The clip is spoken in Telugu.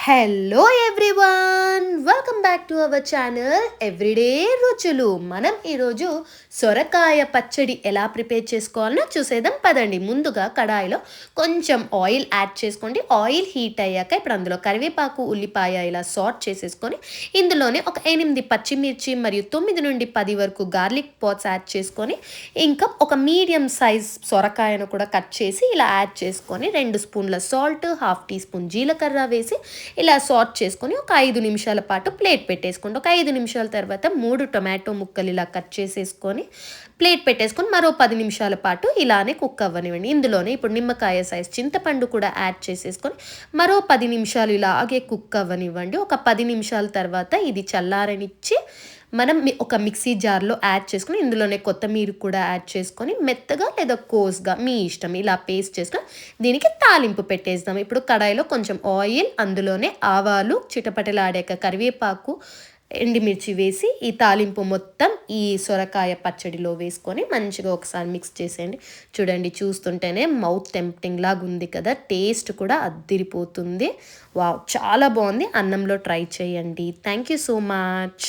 Hello everyone, welcome back to our channel everyday రుచులు. మనం ఈరోజు సొరకాయ పచ్చడి ఎలా ప్రిపేర్ చేసుకోవాలో చూసేద్దాం పదండి. ముందుగా కడాయిలో కొంచెం ఆయిల్ యాడ్ చేసుకోండి. ఆయిల్ హీట్ అయ్యాక ఇప్పుడు అందులో కరివేపాకు, ఉల్లిపాయ ఇలా సాట్ చేసేసుకొని ఇందులోనే ఒక 8 పచ్చిమిర్చి మరియు 9 నుండి 10 వరకు గార్లిక్ పాట్స్ యాడ్ చేసుకొని ఇంకా ఒక మీడియం సైజ్ సొరకాయను కూడా కట్ చేసి ఇలా యాడ్ చేసుకొని 2 స్పూన్ల సాల్ట్, హాఫ్ టీ స్పూన్ జీలకర్ర వేసి ఇలా సాట్ చేసుకొని ఒక 5 నిమిషాల పాటు ప్లేట్ పెట్టేసుకోండి. ఒక 5 నిమిషాల తర్వాత 3 టొమాటో ముక్కలు ఇలా కట్ చేసేసుకొని ప్లేట్ పెట్టేసుకొని మరో 10 నిమిషాల పాటు ఇలానే కుక్ అవ్వనివ్వండి. ఇందులోనే ఇప్పుడు నిమ్మకాయ సైజ్ చింతపండు కూడా యాడ్ చేసేసుకొని మరో 10 నిమిషాలు ఇలాగే కుక్ అవ్వనివ్వండి. ఒక 10 నిమిషాల తర్వాత ఇది చల్లారనిచ్చి మనం ఒక మిక్సీ జార్లో యాడ్ చేసుకొని ఇందులోనే కొత్తిమీర కూడా యాడ్ చేసుకొని మెత్తగా లేదా కోస్గా మీ ఇష్టం ఇలా పేస్ట్ చేసుకొని దీనికి తాలింపు పెట్టేద్దాం. ఇప్పుడు కడాయిలో కొంచెం ఆయిల్, అందులోనే ఆవాలు చిటపటలాడాక కరివేపాకు, ఎండుమిర్చి వేసి ఈ తాలింపు మొత్తం ఈ సొరకాయ పచ్చడిలో వేసుకొని మంచిగా ఒకసారి మిక్స్ చేసేయండి. చూడండి, చూస్తుంటేనే మౌత్ టెంప్టింగ్ లాగా ఉంది కదా, టేస్ట్ కూడా అద్దిరిపోతుంది. వావ్, చాలా బాగుంది. అన్నంలో ట్రై చేయండి. Thank you so much.